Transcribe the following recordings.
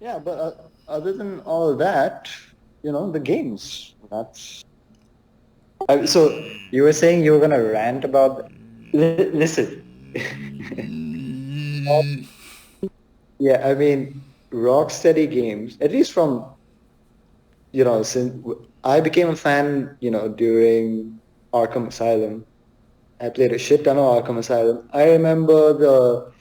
Yeah, but other than all that, the games. That's so you were saying you were gonna rant about. Listen, yeah, I mean, Rocksteady games, at least from since I became a fan, during Arkham Asylum. I played a shit ton of Arkham Asylum. I remember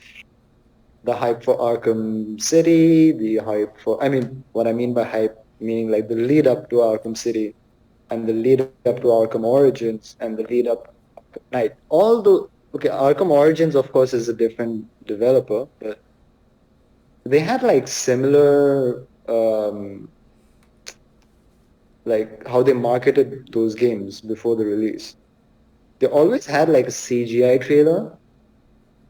the hype for Arkham City, the hype for, I mean, what I mean by hype, meaning like the lead up to Arkham City and the lead up to Arkham Origins and the lead up to Arkham Knight. Okay, Arkham Origins, of course, is a different developer, but they had like similar, like how they marketed those games before the release. They always had like a CGI trailer,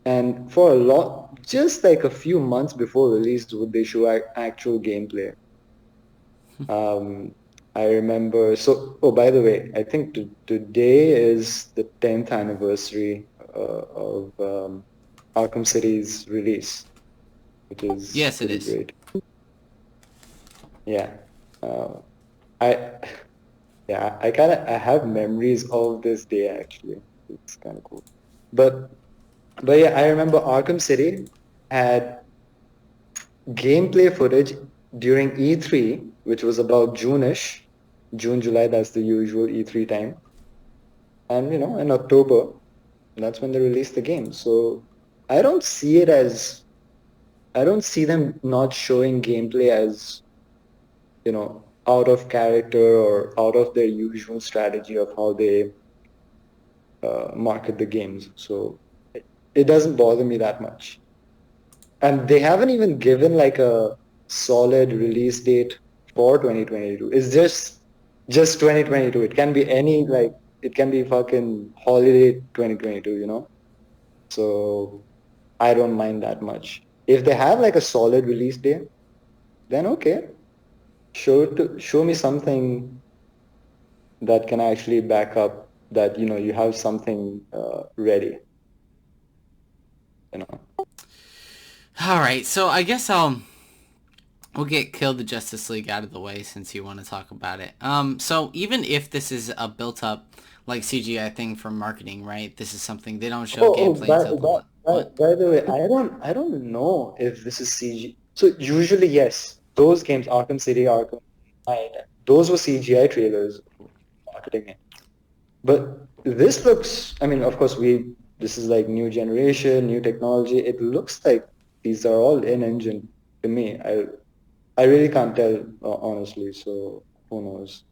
and for a lot, just like a few months before release, would they show actual gameplay. Um, I remember. So, oh, by the way, I think today is the 10th anniversary of Arkham City's release, which is Yes, it pretty is. great. Yeah. Uh, I yeah, I have memories of this day actually. It's kind of cool. But yeah, I remember Arkham City had gameplay footage during E3, which was about June-ish, June, July, that's the usual E3 time. And in October, that's when they released the game. So I don't see it as I don't see them not showing gameplay as, out of character or out of their usual strategy of how they market the games. So it doesn't bother me that much. And they haven't even given like a solid release date for 2022. It's just 2022. It can be any like it can be fucking holiday 2022. So I don't mind that much. If they have like a solid release date, then okay. Show me something that can actually back up that you have something ready. You know. All right, so I guess we'll get Kill the Justice League out of the way since you want to talk about it. So even if this is a built up like CGI thing for marketing, right? This is something they don't show Oh, gameplay until the what? by the way, I don't know if this is CG. So usually, yes, those games, Arkham City, Arkham Knight, those were CGI trailers marketing it. But this looks, I mean, of course, this is like new generation, new technology. It looks like these are all in-engine to me. I really can't tell, honestly. So who knows?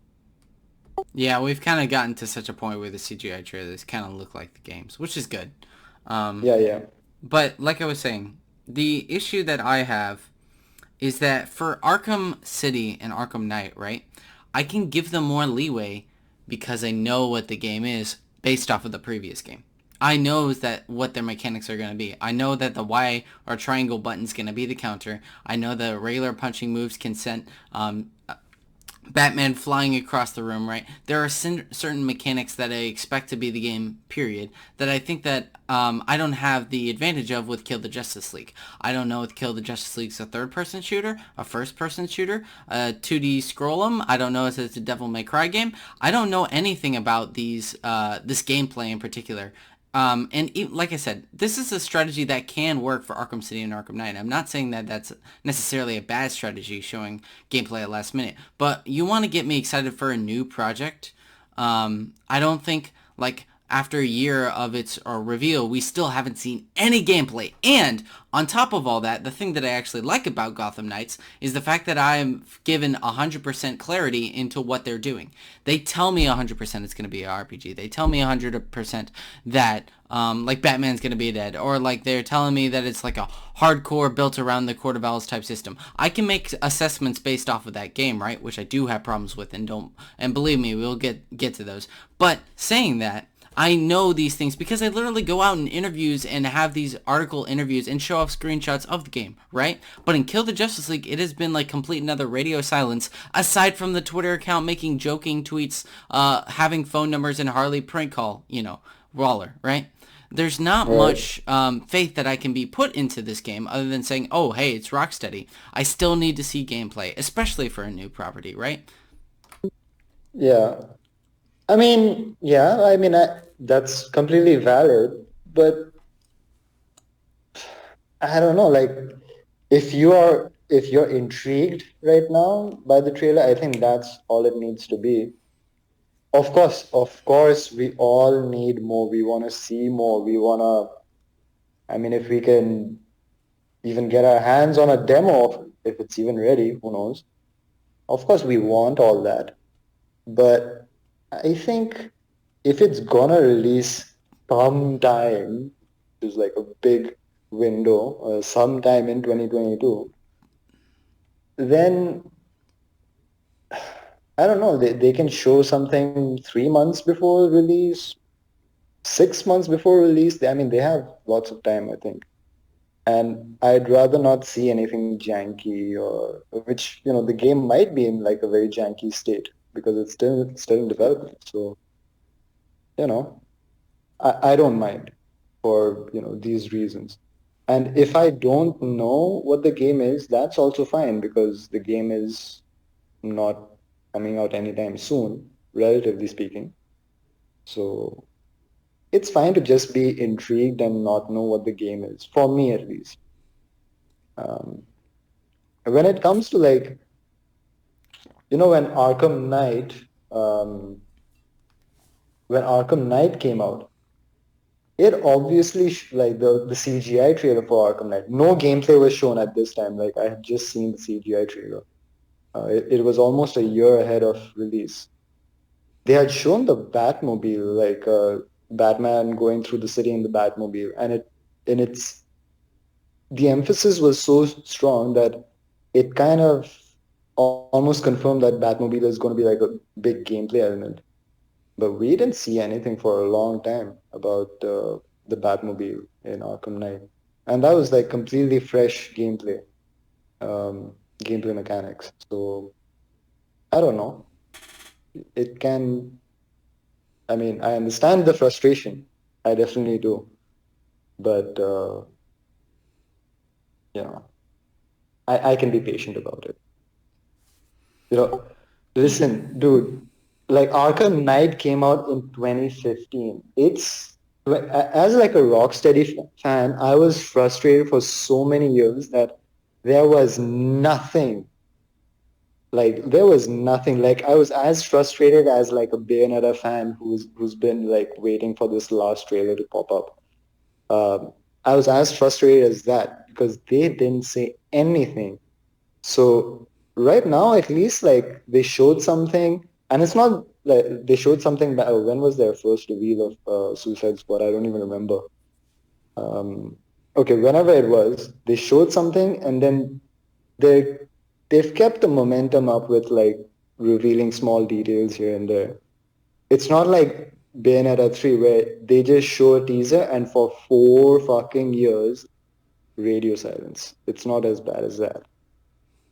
Yeah, we've kind of gotten to such a point where the CGI trailers kind of look like the games, which is good. Um, Yeah, yeah. but like I was saying, the issue that I have is that for Arkham City and Arkham Knight, right? I can give them more leeway because I know what the game is based off of the previous game. I know that what their mechanics are going to be. I know that the Y or triangle button is going to be the counter. I know the regular punching moves can send Batman flying across the room, right? There are certain mechanics that I expect to be the game, period, that I think that I don't have the advantage of with Kill the Justice League. I don't know if Kill the Justice League's a third-person shooter, a first-person shooter, a 2D scroll 'em. I don't know if it's a Devil May Cry game. I don't know anything about this gameplay in particular. Like I said, this is a strategy that can work for Arkham City and Arkham Knight. I'm not saying that that's necessarily a bad strategy, showing gameplay at last minute, but you want to get me excited for a new project. I don't think like after a year of its reveal, we still haven't seen any gameplay. And on top of all that, the thing that I actually like about Gotham Knights is the fact that I'm given 100% clarity into what they're doing. They tell me 100% it's going to be an RPG. They tell me 100% that like Batman's going to be dead, or like they're telling me that it's like a hardcore built around the Court of Owls type system. I can make assessments based off of that game, right? Which I do have problems with, and believe me, we'll get to those. But saying that, I know these things because I literally go out in interviews and have these article interviews and show off screenshots of the game, right? But in Kill the Justice League, it has been like complete another radio silence, aside from the Twitter account making joking tweets, having phone numbers and Harley prank call, Waller, right? there's not Right. much faith that I can be put into this game other than saying, oh, hey, it's Rocksteady. I still need to see gameplay, especially for a new property, right? Yeah. That's completely valid, but I don't know, like if you're intrigued right now by the trailer, I think that's all it needs to be. Of course, we all need more. We want to see more. If we can even get our hands on a demo of if it's even ready, who knows? Of course, we want all that. But I think if it's gonna release sometime, there's like a big window, sometime in 2022, then I don't know, they can show something 3 months before release, 6 months before release. They have lots of time, I think. And I'd rather not see anything janky or which, the game might be in like a very janky state because it's still in development. So, you know, I don't mind for, these reasons. And if I don't know what the game is, that's also fine because the game is not coming out anytime soon, relatively speaking. So it's fine to just be intrigued and not know what the game is, for me at least. Um, when it comes to like, when um, when Arkham Knight came out, it obviously like the CGI trailer for Arkham Knight. No gameplay was shown at this time. Like I had just seen the CGI trailer. It was almost a year ahead of release. They had shown the Batmobile, like Batman going through the city in the Batmobile, and it's the emphasis was so strong that it kind of almost confirmed that Batmobile is going to be like a big gameplay element. But we didn't see anything for a long time about the Batmobile in Arkham Knight, and that was like completely fresh um, gameplay mechanics. So I don't know. It can. I understand the frustration. I definitely do, but you know, I can be patient about it. You know, Ye- listen, dude. Like Arkham Knight came out in 2015. As like a Rocksteady fan, I was frustrated for so many years that there was nothing. Like there was nothing. Like I was as frustrated as like a Bayonetta fan who's been like waiting for this last trailer to pop up. I was as frustrated as that because they didn't say anything. So right now, at least like they showed something, and it's not like they showed something. When was their first reveal of Suicide Squad? I don't even remember. Um, okay, whenever it was, they showed something, and then they they've kept the momentum up with like revealing small details here and there. It's not like Bayonetta 3 where they just show a teaser and for 4 fucking years radio silence. It's not as bad as that.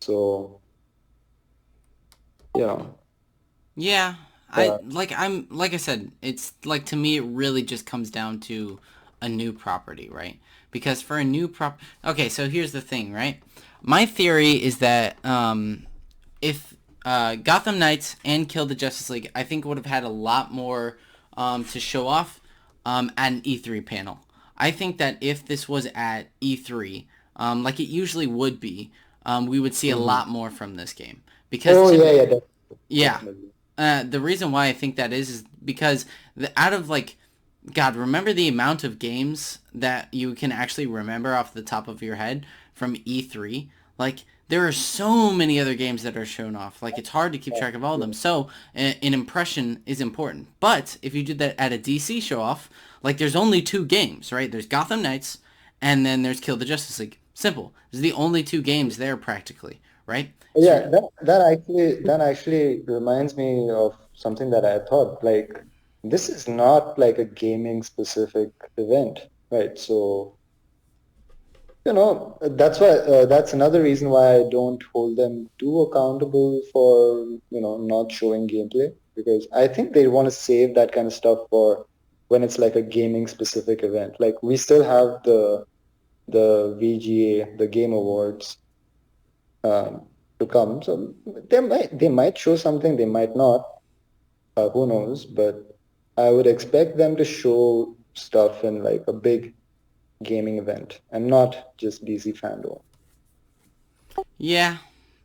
So, you know, yeah, uh, I'm like I said, it's like to me it really just comes down to a new property, right? Because for a new okay, so here's the thing, right? My theory is that if Gotham Knights and Kill the Justice League, I think would have had a lot more to show off at an E3 panel. I think that if this was at E3, like it usually would be, we would see a mhm. lot more from this game. Because Oh yeah, to yeah, definitely, yeah, definitely. the reason why I think that is because out of like, God, remember the amount of games that you can actually remember off the top of your head from E3? Like, there are so many other games that are shown off. Like, it's hard to keep track of all of them. So, an impression is important. But if you did that at a DC show off, like, there's only two games, right? There's Gotham Knights, and then there's Kill the Justice League. Simple. There's the only two games there, practically, right? So, Yeah, that actually reminds me of something that I thought. Like, this is not like a gaming specific event, right? So, that's another reason why I don't hold them too accountable for, not showing gameplay because I think they want to save that kind of stuff for when it's like a gaming specific event. Like we still have the VGA, the Game Awards, um, to come. So they might show something, they might not. Who knows? But I would expect them to show stuff in like a big gaming event and not just DC fandom. Yeah.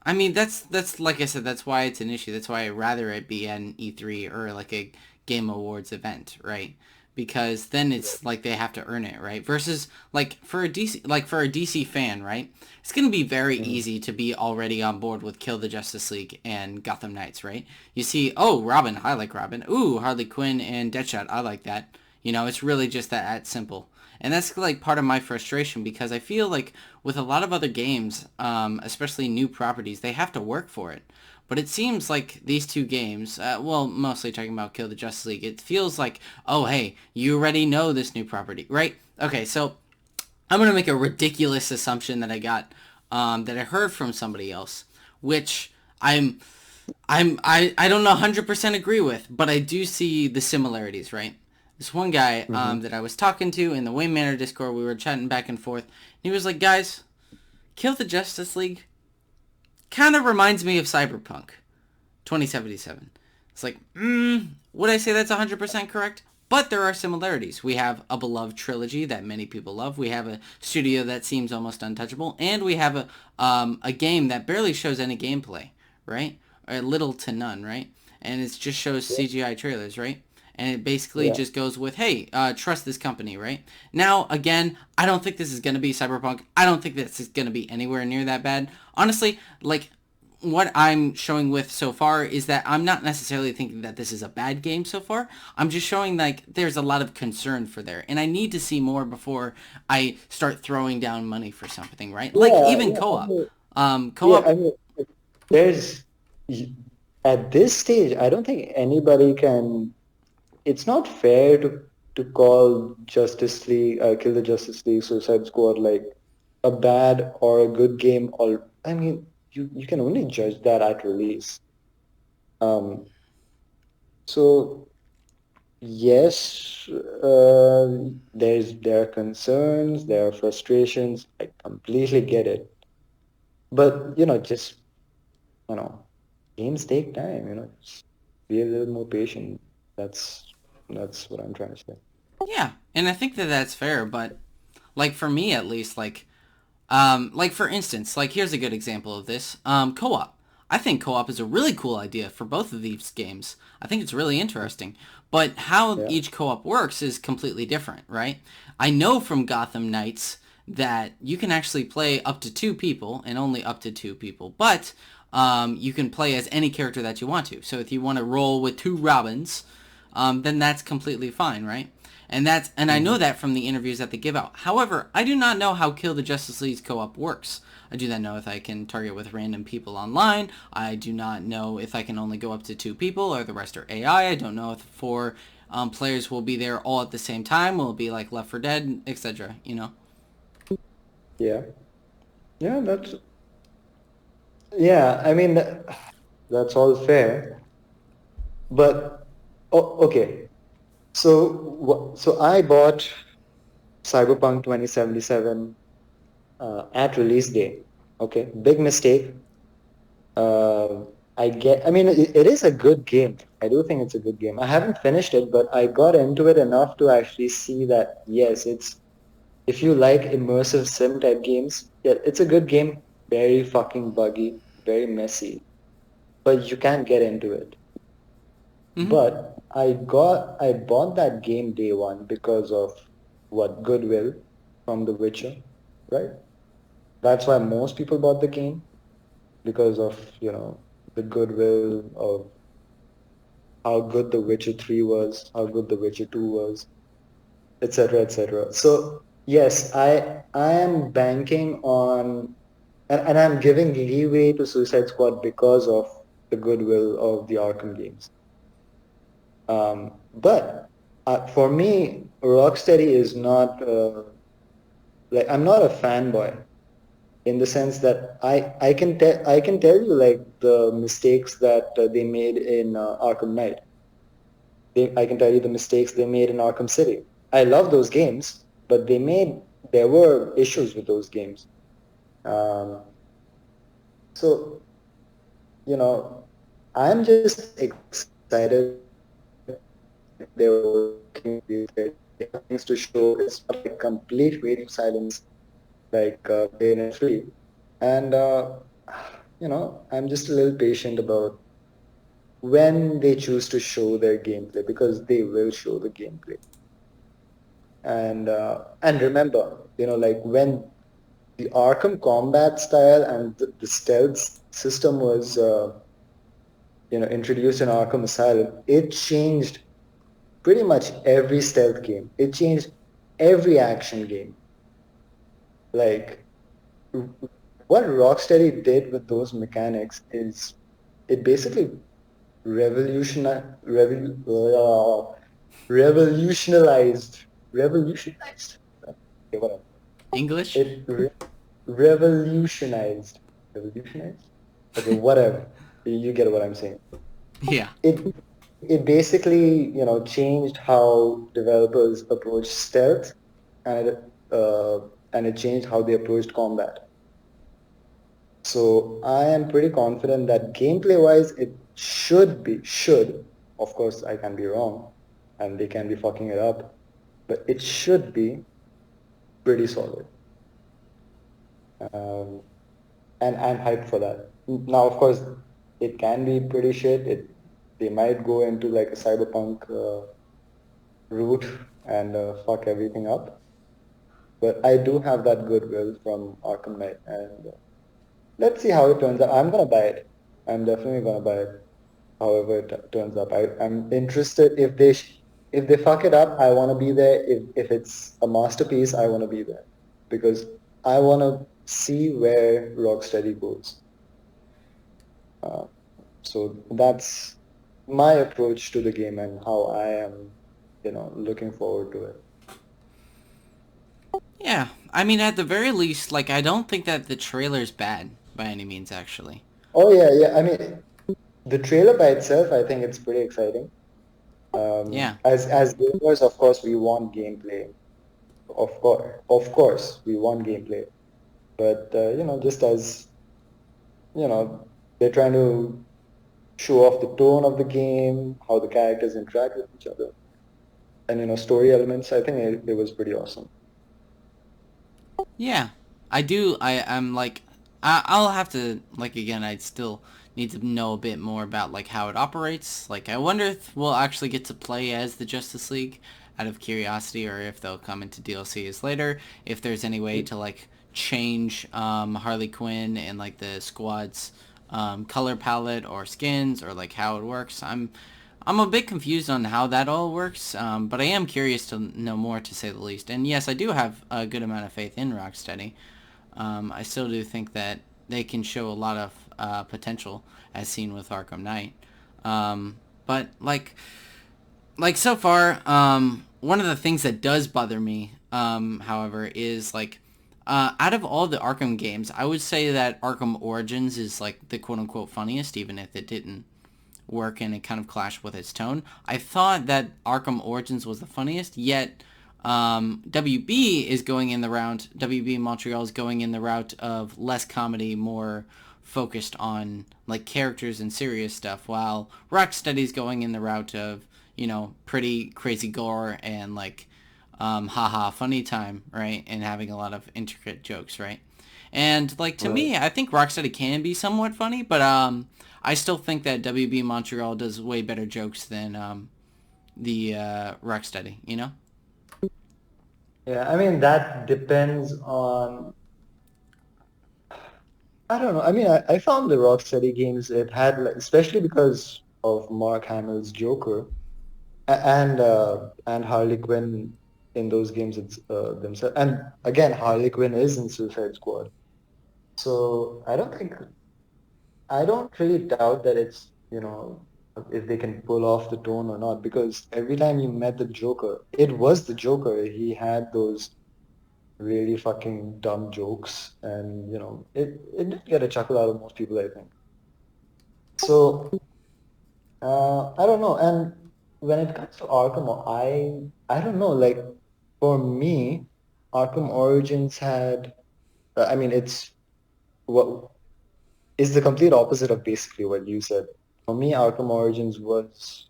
I mean, that's like I said, that's why it's an issue. That's why I'd rather it be an E3 or like a Game Awards event, right? Because then it's like they have to earn it, right? Versus like for a DC fan, right? It's going to be very Mhm. easy to be already on board with Kill the Justice League and Gotham Knights, right? You see, oh, Robin, I like Robin. Ooh, Harley Quinn and Deadshot, I like that. It's really just that simple. And that's like part of my frustration because I feel like with a lot of other games, especially new properties, they have to work for it. But it seems like these two games, well, mostly talking about Kill the Justice League, it feels like, oh, hey, you already know this new property, right? Okay, so I'm going to make a ridiculous assumption that that I heard from somebody else, which I don't 100% agree with, but I do see the similarities, right? This one guy Mhm. that I was talking to in the Wayne Manor Discord, we were chatting back and forth, and he was like, guys, Kill the Justice League kind of reminds me of Cyberpunk 2077. It's like, would I say that's 100% correct? But there are similarities. We have a beloved trilogy that many people love. We have a studio that seems almost untouchable, and we have a game that barely shows any gameplay, right? Or little to none, right? And it just shows Yeah. CGI trailers, right? And it basically Yeah. just goes with, hey, trust this company, right? Now, again, I don't think this is going to be Cyberpunk. I don't think this is going to be anywhere near that bad. Honestly, like, what I'm showing with so far is that I'm not necessarily thinking that this is a bad game so far. I'm just showing like there's a lot of concern for there, and I need to see more before I start throwing down money for something, right? Like Yeah. even Yeah. I co-op. mean, yeah. Co-op. I mean, there's at this stage, I don't think anybody can. It's not fair to call Justice League, Kill the Justice League, Suicide Squad like a bad or a good game. Or I mean, you can only judge that at release. Um, so yes, there are concerns, there are frustrations. I completely get it. But just you know, games take time. Just be a little more patient. That's that's what I'm trying to say. Yeah, and I think that that's fair, but like for me at least, like for instance, like here's a good example of this. Co-op. I think co-op is a really cool idea for both of these games. I think it's really interesting. But how Yeah. each co-op works is completely different, right? I know from Gotham Knights that you can actually play up to two people and only up to two people, but you can play as any character that you want to. So if you want to roll with two Robins, then that's completely fine, right? And I know Hmm. that from the interviews that they give out. However, I do not know how Kill the Justice League's co-op works. I do not know if I can target with random people online. I do not know if I can only go up to two people or the rest are AI. I don't know if four players will be there all at the same time. Will it be like Left 4 Dead, etc. Yeah. Yeah. Yeah. I mean, that's all fair. But okay. So I bought Cyberpunk 2077 at release day. Okay, big mistake. Uh, I mean, it is a good game. I do think it's a good game. I haven't finished it, but I got into it enough to actually see that yes, if you like immersive sim type games, yeah, it's a good game. Very fucking buggy, very messy, but you can get into it. Mm-hmm. But I bought that game day one because of what goodwill from The Witcher, right? That's why most people bought the game because of, the goodwill of how good The Witcher 3 was, how good The Witcher 2 was, etc., etc. So yes, I am banking on and I'm giving leeway to Suicide Squad because of the goodwill of the Arkham games. But for me, Rocksteady is not like I'm not a fanboy in the sense that I can tell you like the mistakes that they made in Arkham Knight. I can tell you the mistakes they made in Arkham City. I love those games, but there were issues with those games. Um, so, I'm just excited they were overlooking these threats. They have things to show. It's not like complete radio silence like Bayonetta 3. And, I'm just a little patient about when they choose to show their gameplay because they will show the gameplay. And remember, like when the Arkham combat style and the stealth system was introduced in Arkham Asylum, it changed pretty much every stealth game. It changed every action game. Like what Rocksteady did with those mechanics is it basically revolutionized, revolutionized, revolutionized. Okay, whatever. English? It revolutionized, revolutionized. Okay, whatever. You get what I'm saying. Yeah. It basically changed how developers approach stealth, and uh, and it changed how they approached combat. So I am pretty confident that gameplay wise it should, of course I can be wrong and they can be fucking it up, but it should be pretty solid. Um, and I'm hyped for that. Now, of course, it can be pretty shit. They might go into like a cyberpunk route and fuck everything up. But I do have that goodwill from Arkham Knight, and let's see how it turns out. I'm gonna buy it. I'm definitely gonna buy it. However it turns up, I'm interested. If they fuck it up, I want to be there. If it's a masterpiece, I want to be there because I want to see where Rocksteady goes. So that's my approach to the game and how I am, looking forward to it. Yeah. I mean, at the very least, like, I don't think that the trailer's bad by any means, actually. Oh yeah, yeah. I mean, the trailer by itself, I think it's pretty exciting. Yeah. As gamers, of course, we want gameplay. Of course, we want gameplay. But just as they're trying to show off the tone of the game, how the characters interact with each other, and story elements. I think it was pretty awesome. Yeah, I do. I'm like, I'll have to like again. I'd still need to know a bit more about like how it operates. Like, I wonder if we'll actually get to play as the Justice League out of curiosity, or if they'll come into DLCs later. If there's any way to like change Harley Quinn and like the squad's color palette or skins, or like how it works. I'm a bit confused on how that all works, but I am curious to know more, to say the least. And yes, I do have a good amount of faith in Rocksteady. I still do think that they can show a lot of potential, as seen with Arkham Knight. But like so far, one of the things that does bother me, however, is like out of all the Arkham games, I would say that Arkham Origins is like the quote unquote funniest, even if it didn't work and it kind of clashed with its tone. I thought that Arkham Origins was the funniest, yet WB is going in the route, WB Montreal is going in the route of less comedy, more focused on like characters and serious stuff, while Rocksteady's going in the route of, pretty crazy gore and like haha funny time, right? And having a lot of intricate jokes, right? And like to Right. me, I think Rocksteady can be somewhat funny, but I still think that WB Montreal does way better jokes than the Rocksteady. You know? Yeah, I mean that depends on. I don't know. I mean, I found the Rocksteady games it had like, especially because of Mark Hamill's Joker and Harley Quinn in those games themselves. And again, Harley Quinn is in Suicide Squad. So I don't really doubt that it's, if they can pull off the tone or not, because every time you met the Joker, it was the Joker. He had those really fucking dumb jokes, and it did get a chuckle out of most people, I think. So I don't know, and when it comes to Arkham, I don't know. Like for me, Arkham Origins had. I mean, it's what is the complete opposite of basically what you said. For me, Arkham Origins was.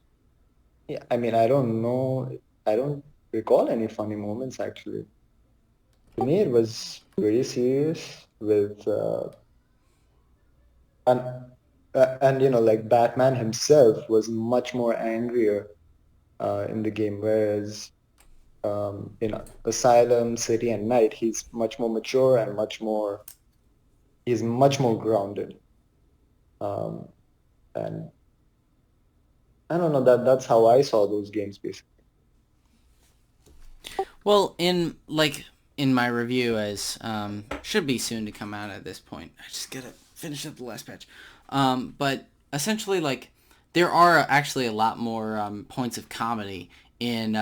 Yeah, I mean, I don't know. I don't recall any funny moments actually. To me, it was very serious with and and like Batman himself was much more angrier in the game, whereas in Asylum, City, and Night, he's much more mature and he's much more grounded. Um, and I don't know that's how I saw those games basically. Well, in my review, as should be soon to come out at this point. I just gotta finish up the last patch. But essentially, like there are actually a lot more points of comedy in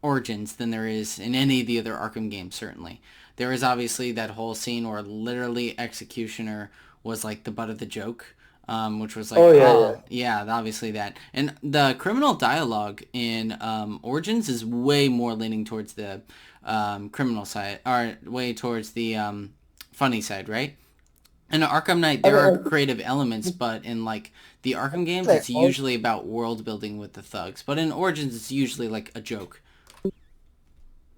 Origins than there is in any of the other Arkham games. Certainly, there is obviously that whole scene where literally Executioner was like the butt of the joke, which was like, Oh yeah, yeah. oh yeah, obviously that. And the criminal dialogue in Origins is way more leaning towards the criminal side, or way towards the funny side, right? In Arkham Knight, I there are mean, creative elements, but in like the Arkham games, like it's all usually about world building with the thugs. But in Origins, it's usually like a joke.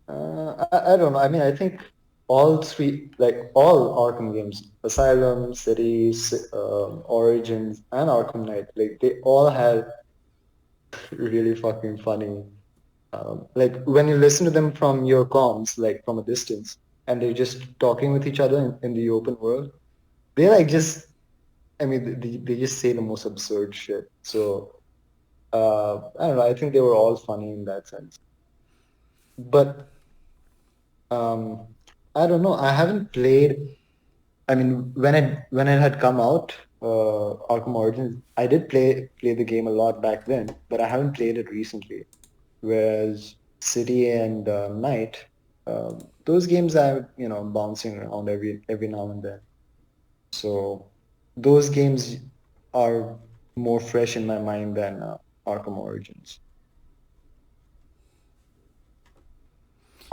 I don't know. I mean, I think all three, like all Arkham games, Asylum, City, Origins, and Arkham Knight, like they all had really fucking funny. Like when you listen to them from your comms, like from a distance, and they're just talking with each other in the open world, they like just, I mean, they just say the most absurd shit. So, I don't know. I think they were all funny in that sense. But um, I don't know. I haven't played. I mean, when it had come out, Arkham Origins, I did play the game a lot back then, but I haven't played it recently. Whereas City and Night, those games are bouncing around every now and then. So those games are more fresh in my mind than Arkham Origins.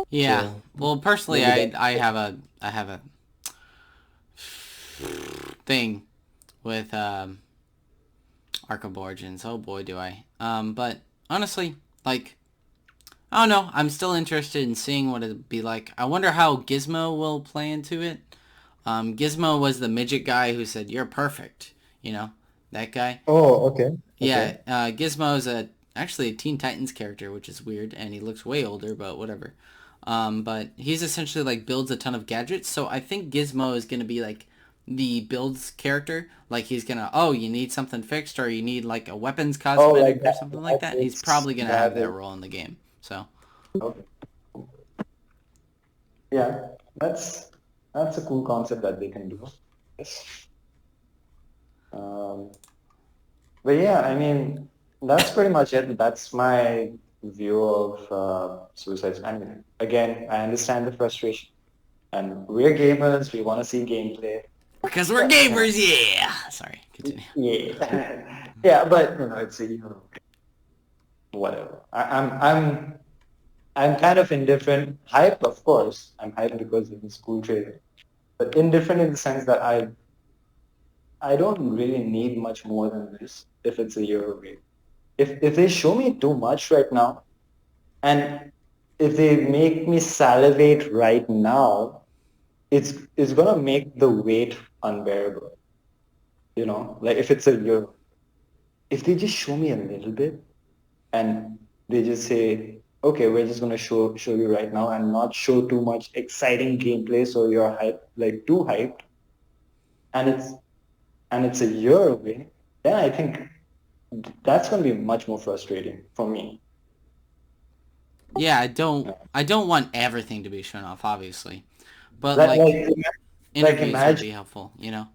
Yeah. So Well, personally, maybe I that. I have a thing with Arkham Origins. Oh boy, do I. But honestly, like I don't know. I'm still interested in seeing what it'd be like. I wonder how Gizmo will play into it. Gizmo was the midget guy who said, "You're perfect." You know, that guy. Oh, okay, okay. Yeah, Gizmo is actually a Teen Titans character, which is weird, and he looks way older, but whatever. But he's essentially like builds a ton of gadgets, so I think Gizmo is gonna be like the builds character. Like he's gonna, oh, you need something fixed, or you need like a weapons Oh, like cosmetic or that. something like That that. He's is probably gonna that have that is role in the game. So okay. Yeah, that's a cool concept that they can do. Yes. Um, but yeah, I mean, that's pretty much it. That's my view of Suicide Squad. I mean, again, I understand the frustration, and we're gamers. We want to see gameplay, because we're but gamers, yeah. Sorry, continue. yeah, yeah. But it's whatever. I'm kind of indifferent. Hyped, of course. I'm hyped because it was cool trailer, but indifferent in the sense that I don't really need much more than this if it's a year away. If they show me too much right now, and if they make me salivate right now, it's gonna make the wait unbearable. Like if it's a year, if they just show me a little bit and they just say, okay, we're just gonna show you right now and not show too much exciting gameplay so you're hyped, like too hyped, and it's a year away, then I think that's gonna be much more frustrating for me. Yeah, I don't want everything to be shown off, obviously, but Like like like like interviews would imagine be helpful. You know.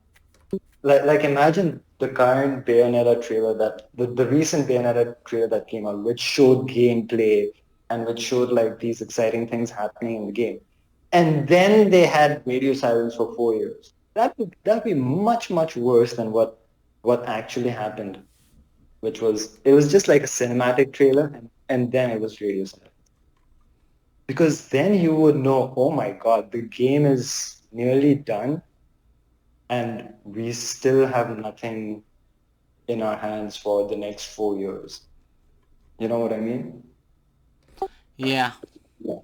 like imagine the current Bayonetta trailer that the recent Bayonetta trailer that came out, which showed gameplay and which showed like these exciting things happening in the game. And then they had radio silence for 4 years. That'd be much, much worse than what actually happened. which was it was just like a cinematic trailer, and then it was radio silence. Because then you would know, oh my God, the game is nearly done, and we still have nothing in our hands for the next 4 years. You know what I mean? Yeah. Yeah.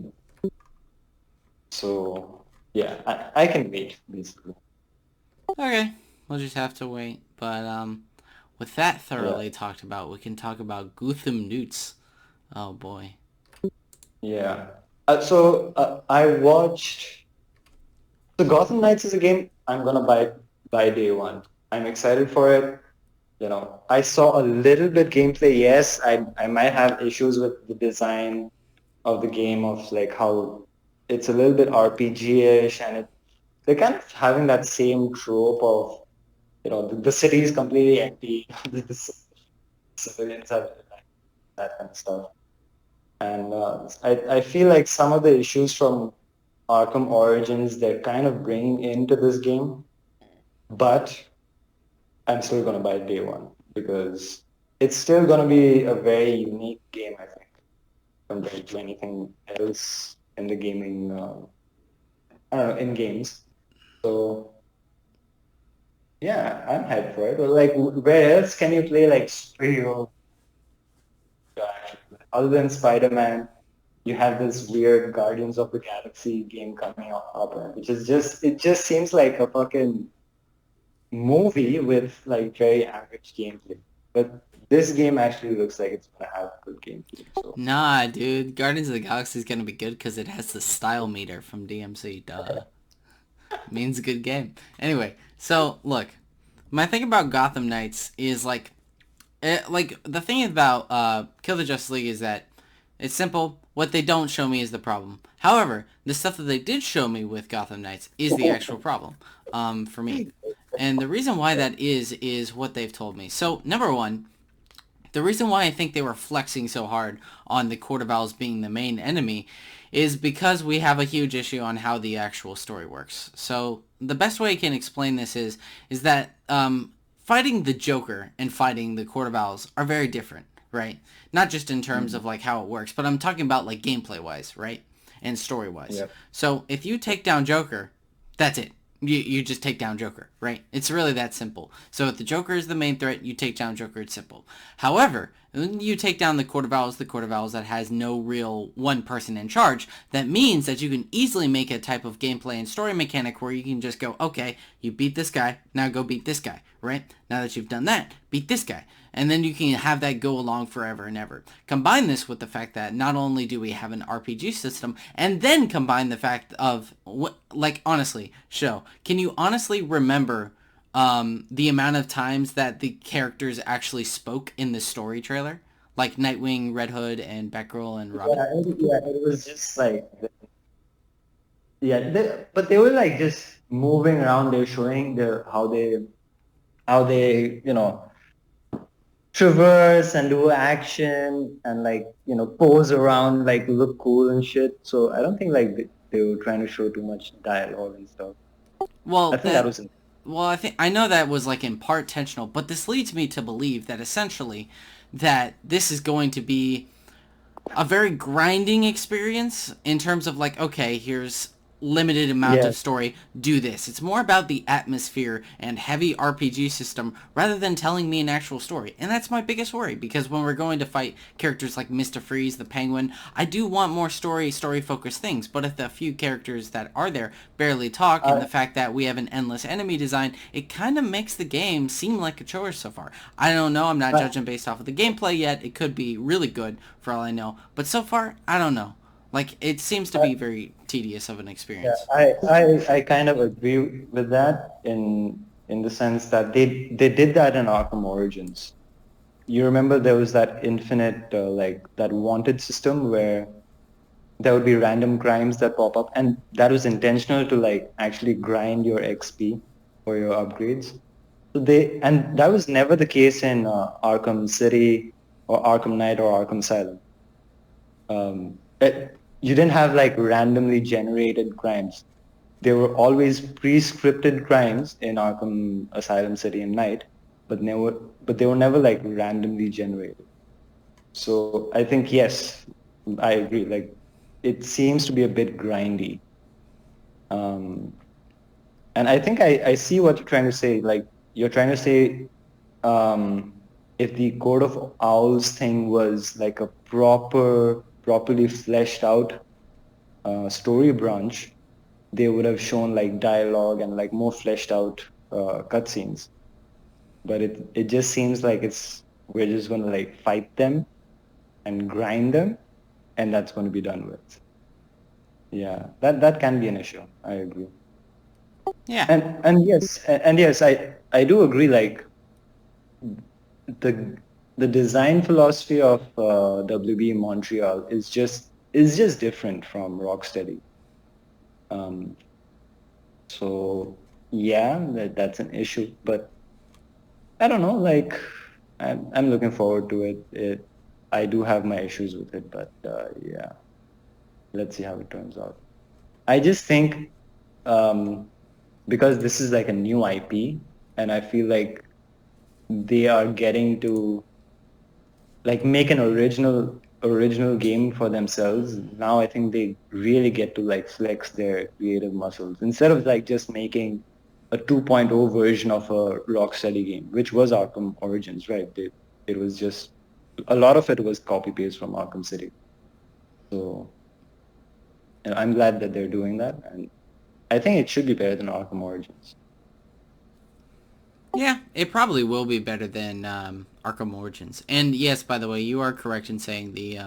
So yeah, I can wait basically. Okay. We'll just have to wait. But with that Yeah, thoroughly talked about, we can talk about Gotham Knights. Oh boy. yeah. I watched. So Gotham Knights is a game I'm gonna buy by day one. I'm excited for it. You know, I saw a little bit gameplay. Yes, I might have issues with the design of the game, of like how it's a little bit RPG-ish, and they're kind of having that same trope of, the city is completely empty, the civilians are that kind of stuff. And I feel like some of the issues from Arkham Origins they're kind of bringing into this game, but I'm still gonna buy it day one because it's still gonna be a very unique game, I think, compared to anything else in the gaming, I don't know, in games. So yeah, I'm hyped for it. But like, where else can you play like superhero guy other than Spider-Man? You have this weird Guardians of the Galaxy game coming up, which is it just seems like a fucking movie with like very average gameplay. But this game actually looks like it's gonna have good gameplay. So Nah, dude. Guardians of the Galaxy is gonna be good because it has the style meter from DMC. Duh. Means a good game. Anyway, so look, my thing about Gotham Knights is like the thing about Kill the Justice League is that it's simple. What they don't show me is the problem. However, the stuff that they did show me with Gotham Knights is the actual problem for me. And the reason why that is what they've told me. So, number one, the reason why I think they were flexing so hard on the Court of Owls being the main enemy is because we have a huge issue on how the actual story works. So the best way I can explain this is that fighting the Joker and fighting the Court of Owls are very different, right? Not just in terms of like how it works, but I'm talking about like gameplay wise, right? And story wise. yep. So if you take down Joker, that's it. You just take down Joker, right? It's really that simple. So if the Joker is the main threat, you take down Joker, it's simple. However, when you take down the Court of Owls that has no real one person in charge, that means that you can easily make a type of gameplay and story mechanic where you can just go, okay, you beat this guy, now go beat this guy, right? Now that you've done that, beat this guy. And then you can have that go along forever and ever. Combine this with the fact that not only do we have an RPG system, and then combine the fact of, like, honestly, can you honestly remember the amount of times that the characters actually spoke in the story trailer? Like Nightwing, Red Hood, and Batgirl and Robin? It was just like but they were like just moving around. They're showing how they traverse and do action and like pose around, like look cool and shit. So I don't think like they were trying to show too much dialogue and stuff. Well, I think that was I think I know that was like in part intentional, but this leads me to believe that essentially that this is going to be a very grinding experience in terms of like, okay, here's limited amount yeah. of story, do this. It's more about the atmosphere and heavy RPG system rather than telling me an actual story. And that's my biggest worry because when we're going to fight characters like Mr. Freeze, the Penguin, I do want more story focused things. But if the few characters that are there barely talk and I, the fact that we have an endless enemy design, it kind of makes the game seem like a chore so far. I don't know. I'm not I, judging based off of the gameplay yet. It could be really good for all I know. But so far, I don't know. Like, it seems to I, be very tedious of an yeah, experience. I kind of agree with that in the sense that they did that in Arkham Origins. You remember there was that infinite like that wanted system where there would be random crimes that pop up, and that was intentional to like actually grind your XP or your upgrades. So and that was never the case in Arkham City or Arkham Knight or Arkham Asylum. You didn't have like randomly generated crimes. They were always pre-scripted crimes in Arkham Asylum City and Knight, but never, but they were never like randomly generated. So I think yes, I agree. Like it seems to be a bit grindy. Um, and I think I see what you're trying to say. Like you're trying to say if the Court of Owls thing was like a properly fleshed out story branch, they would have shown like dialogue and like more fleshed out cutscenes. But it just seems like it's we're just gonna like fight them and grind them, and that's going to be done with. Yeah, that can be an issue. I agree. Yeah. And yes, I do agree. Like the the design philosophy of WB Montreal is just different from Rocksteady. Um, so yeah, that's an issue. But I don't know. Like I'm looking forward to it. I do have my issues with it, but yeah, let's see how it turns out. I just think um, because this is like a new IP, and I feel like they are getting to like make an original game for themselves. Now I think they really get to like flex their creative muscles instead of like just making a 2.0 version of a Rocksteady game, which was Arkham Origins, right? It was just a lot of it was copy paste from Arkham City. So I'm glad that they're doing that, and I think it should be better than Arkham Origins. Yeah, it probably will be better than Arkham Origins. And yes, by the way, you are correct in saying the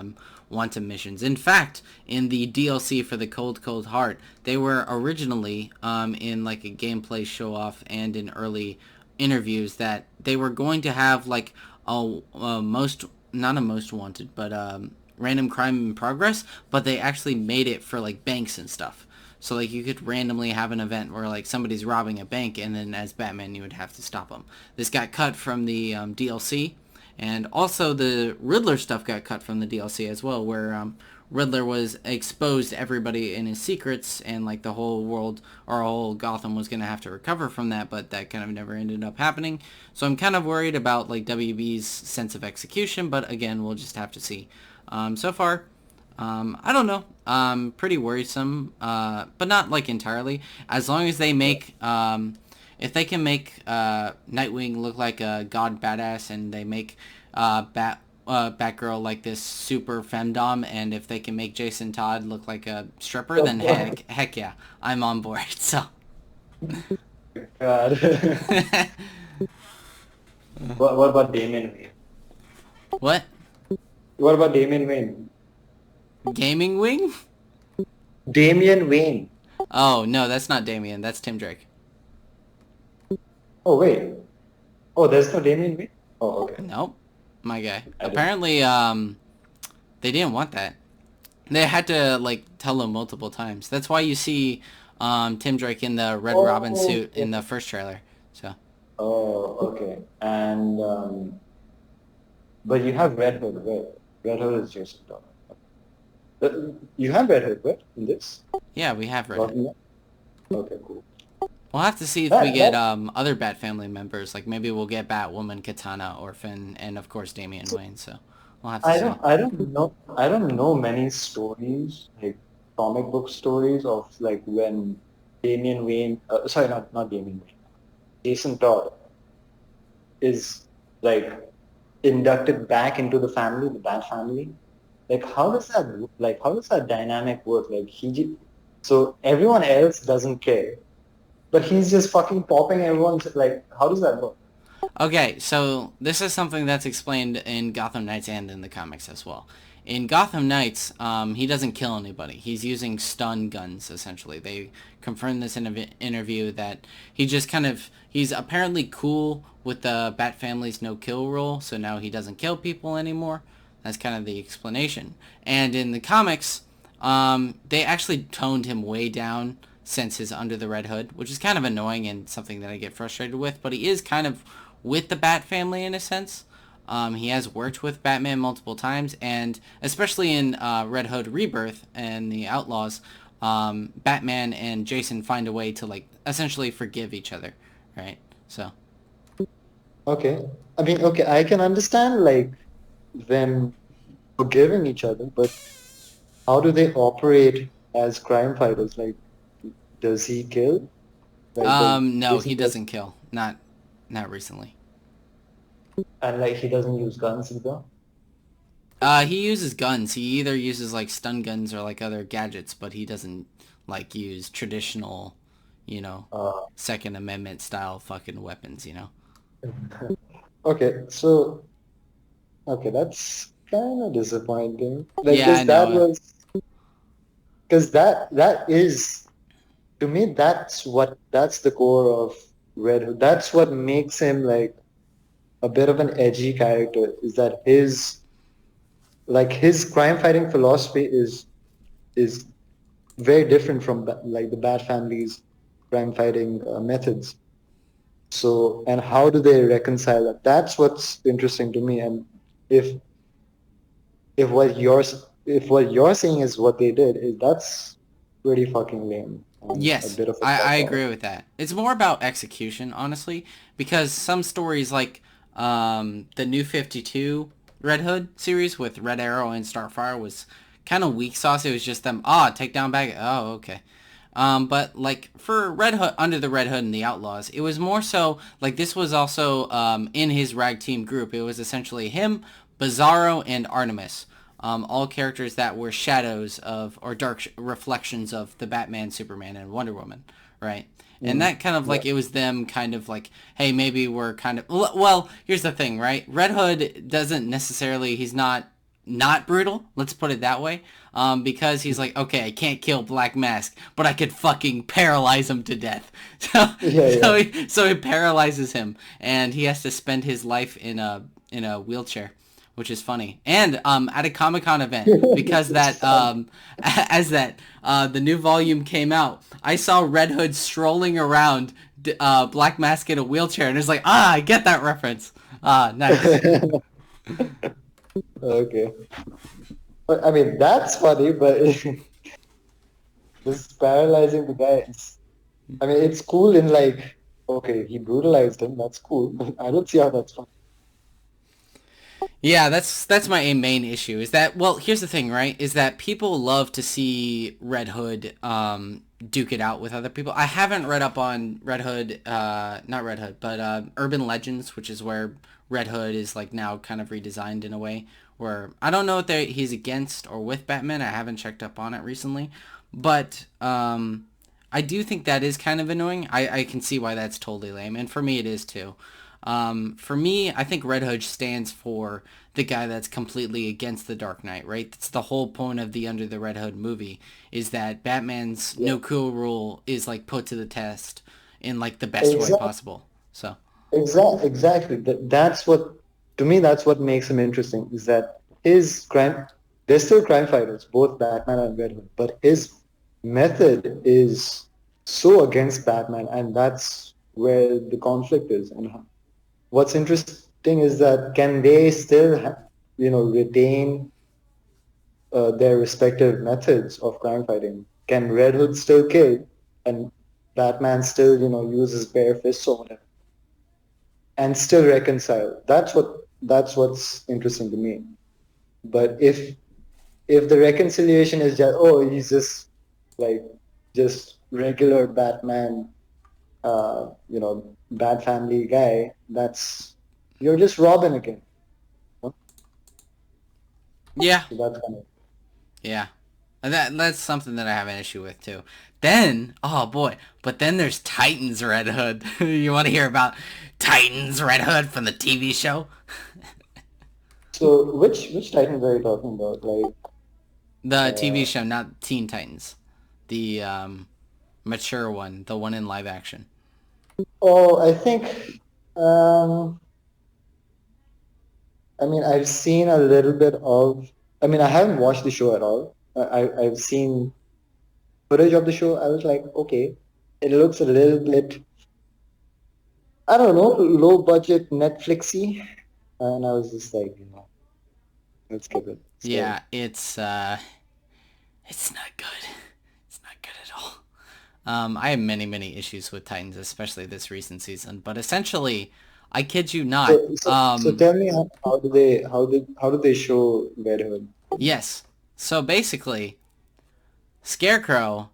Wanted missions. In fact, in the DLC for the Cold Cold Heart, they were originally in like a gameplay show off and in early interviews that they were going to have like a most not a most wanted, but random crime in progress. But they actually made it for like banks and stuff. So like you could randomly have an event where like somebody's robbing a bank, and then as Batman you would have to stop them. This got cut from the DLC, and also the Riddler stuff got cut from the DLC as well, where Riddler was exposed to everybody in his secrets, and like the whole world or whole Gotham was gonna have to recover from that, but that kind of never ended up happening. So I'm kind of worried about like WB's sense of execution, but again, we'll just have to see. So far, I don't know. Pretty worrisome, but not like entirely. As long as they make, if they can make Nightwing look like a god badass, and they make Batgirl like this super femdom, and if they can make Jason Todd look like a stripper, then heck yeah, I'm on board. So. God. What about Damien Wayne? What? What about Damien Wayne? Gaming Wing? Damian Wayne. Oh no, that's not Damien. That's Tim Drake. Oh wait. Oh, there's no Damian Wayne. Oh, okay. Nope, my guy. I didn't. Apparently, they didn't want that. They had to like tell him multiple times. That's why you see Tim Drake in the Red Robin Oh, suit in okay. the first trailer. So Oh, okay. And but you have Red Hood, right? Red Hood is Jason Todd. You have Red Hood, right? In this? yeah, we have Red Hood. Gotham Knights? Okay, cool. We'll have to see if we get That other Bat family members. Like maybe we'll get Batwoman, Katana, Orphan, and of course Damian Wayne. So we'll have to see. I don't know many stories like comic book stories of like when Damian Wayne sorry not Damian Wayne, Jason Todd is like inducted back into the family, the Bat family. Like how does that dynamic work? Like so everyone else doesn't care, but he's just fucking popping everyone's like how does that work? Okay, so this is something that's explained in Gotham Knights and in the comics as well. In Gotham Knights, he doesn't kill anybody. He's using stun guns, essentially. They confirmed this in an interview that he's apparently cool with the Bat family's no-kill rule, so now he doesn't kill people anymore. That's kind of the explanation. And in the comics, they actually toned him way down since his Under the Red Hood, which is kind of annoying and something that I get frustrated with, but he is kind of with the Bat family in a sense. He has worked with Batman multiple times, and especially in Red Hood Rebirth and the Outlaws, Batman and Jason find a way to like essentially forgive each other, right? So Okay. I mean, okay, I can understand like them forgiving each other, but how do they operate as crime fighters? Like, does he kill? Like, No, is he he just doesn't kill. Not recently. and like he doesn't use guns either? He uses guns. He either uses like stun guns or like other gadgets, but he doesn't like use traditional, you know, Uh, Second Amendment style fucking weapons. okay, so okay, that's kind of disappointing. Like, Yeah, I know. because that is to me that's the core of Red Hood. That's what makes him like a bit of an edgy character. Is that his crime fighting philosophy is very different from like the Bat Family's crime fighting methods. So, and how do they reconcile that? That's what's interesting to me. And if if what you're if what you're saying is what they did, that's pretty fucking lame and a Yes, bit of a I cop out. agree with that. It's more about execution, honestly, because some stories like the New 52 Red Hood series with Red Arrow and Starfire was kind of weak sauce. It was just them, take down bag. Oh, okay. But like for Red Hood, Under the Red Hood and the Outlaws, it was more so like this was also in his rag team group. It was essentially him, Bizarro, and Artemis. All characters that were shadows of or dark reflections of the Batman, Superman, and Wonder Woman, right? And Mm, that kind of yeah. like it was them kind of like, hey, maybe we're kind of well. Here's the thing, right? Red Hood doesn't necessarily. He's not brutal. Let's put it that way. Because he's like, okay, I can't kill Black Mask, but I could fucking paralyze him to death. So, Yeah, yeah. so it paralyzes him, and he has to spend his life in a wheelchair, which is funny. And at a Comic Con event, because It's that fun. as that the new volume came out, I saw Red Hood strolling around Black Mask in a wheelchair, and it's like, I get that reference. Nice. Okay. But I mean, that's funny, but just paralyzing the guy is, I mean, it's cool in like, okay, he brutalized him. That's cool. I don't see how that's fun. Yeah, that's my main issue. Is that well? Here's the thing, right? Is that people love to see Red Hood duke it out with other people. I haven't read up on Red Hood, not Red Hood, but Urban Legends, which is where Red Hood is like now kind of redesigned in a way where I don't know if he's against or with Batman. I haven't checked up on it recently, but I do think that is kind of annoying. I can see why that's totally lame, and for me it is too. For me, I think Red Hood stands for the guy that's completely against the Dark Knight, right? That's the whole point of the Under the Red Hood movie, is that Batman's Yeah. no cool rule is like put to the test in like the best way Exactly. possible. So Exactly. That's what, to me, that's what makes him interesting is that his crime, they're still crime fighters, both Batman and Red Hood, but his method is so against Batman, and that's where the conflict is. And what's interesting is that can they still, retain their respective methods of crime fighting? Can Red Hood still kill, and Batman still, use his bare fists or whatever? And still reconcile. That's what's interesting to me. But if the reconciliation is just he's just like just regular Batman, bad family guy, that's you're just Robin again. You know? yeah, So that's kind of yeah, and that's something that I have an issue with too. Then, oh boy, but then there's Titans Red Hood. You want to hear about Titans Red Hood from the TV show? so which Titans are you talking about? Like The TV uh, show, not Teen Titans. The mature one, the one in live action. I think um I mean, I've seen a little bit of. I mean, I haven't watched the show at all. I've seen footage of the show. I was like, okay, it looks a little bit, I don't know, low budget Netflixy, and I was just like, let's skip it. So Yeah, it's not good. It's not good at all. I have many issues with Titans, especially this recent season. But essentially, I kid you not. So tell me how do they show Red Hood? Yes. So basically, Scarecrow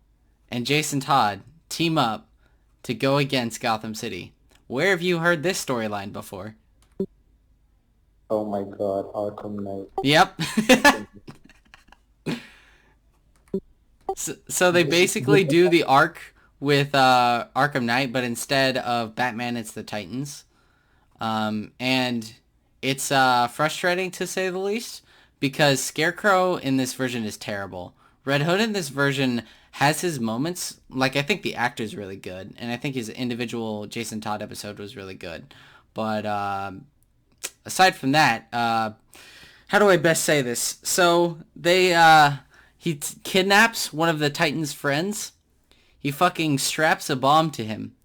and Jason Todd team up to go against Gotham City. Where have you heard this storyline before? Oh my God, Arkham Knight. Yep. So they This, basically do the arc with Arkham Knight, but instead of Batman, it's the Titans. And it's frustrating to say the least because Scarecrow in this version is terrible. Red Hood in this version has his moments. Like I think the actor's really good, and I think his individual Jason Todd episode was really good. But aside from that, how do I best say this? So he kidnaps one of the Titans' friends. He fucking straps a bomb to him,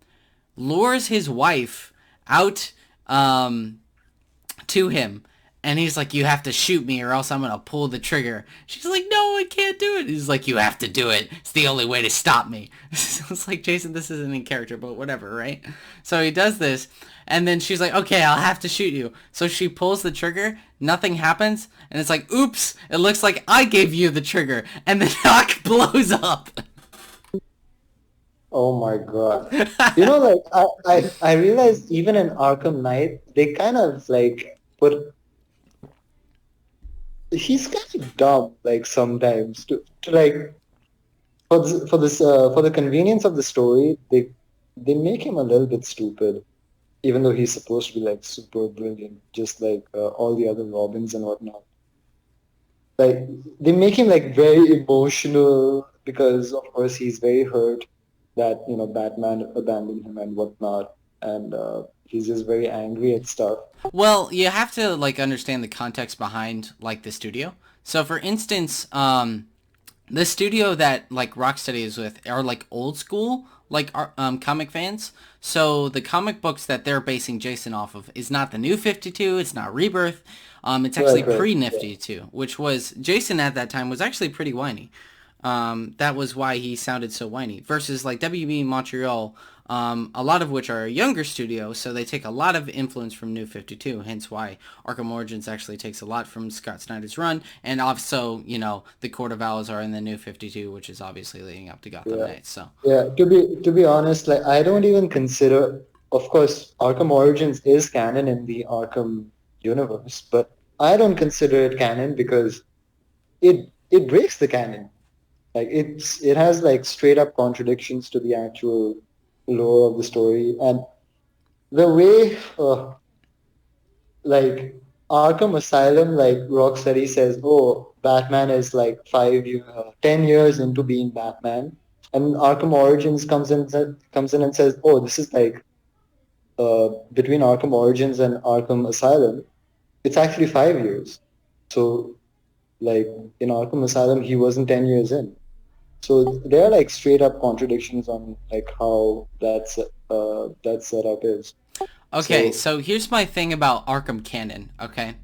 lures his wife out to him, and he's like, you have to shoot me or else I'm gonna pull the trigger. She's like, no, I can't do it. He's like, you have to do it. It's the only way to stop me. It's like, Jason, this isn't in character, but whatever, right? So he does this, and then she's like, okay, I'll have to shoot you. So she pulls the trigger, nothing happens, and it's like, oops, it looks like I gave you the trigger, and the knock blows up. oh my God. You know, like I realized even in Arkham Knight, they kind of like put he's kind of dumb like sometimes to like for the convenience of the story, they make him a little bit stupid, even though he's supposed to be like super brilliant, just like all the other Robins and whatnot. Like they make him like very emotional because of course he's very hurt that Batman abandoned him and whatnot, and he's just very angry at stuff. Well, you have to like understand the context behind like the studio. So for instance, the studio that like Rocksteady is with are like old school like comic fans. So the comic books that they're basing Jason off of is not the New 52, it's not Rebirth. It's actually Right, right. pre Yeah, Nifty 2, which was Jason at that time was actually pretty whiny. That was why he sounded so whiny. Versus like WB Montreal, a lot of which are a younger studio, so they take a lot of influence from New 52, hence why Arkham Origins actually takes a lot from Scott Snyder's run, and also, the Court of Owls are in the New 52, which is obviously leading up to Gotham yeah. Knights, so. Yeah, to be honest, like I don't even consider, of course, Arkham Origins is canon in the Arkham universe, but I don't consider it canon because it breaks the canon. Like it has like straight up contradictions to the actual lore of the story, and the way like Arkham Asylum, like Rocksteady says, oh, Batman is like 10 years into being Batman, and Arkham Origins comes in and says, oh, this is like between Arkham Origins and Arkham Asylum, it's actually 5 years. So like in Arkham Asylum, he wasn't 10 years in. So there are like straight up contradictions on like how that setup is. Okay, So so here's my thing about Arkham Canon, okay?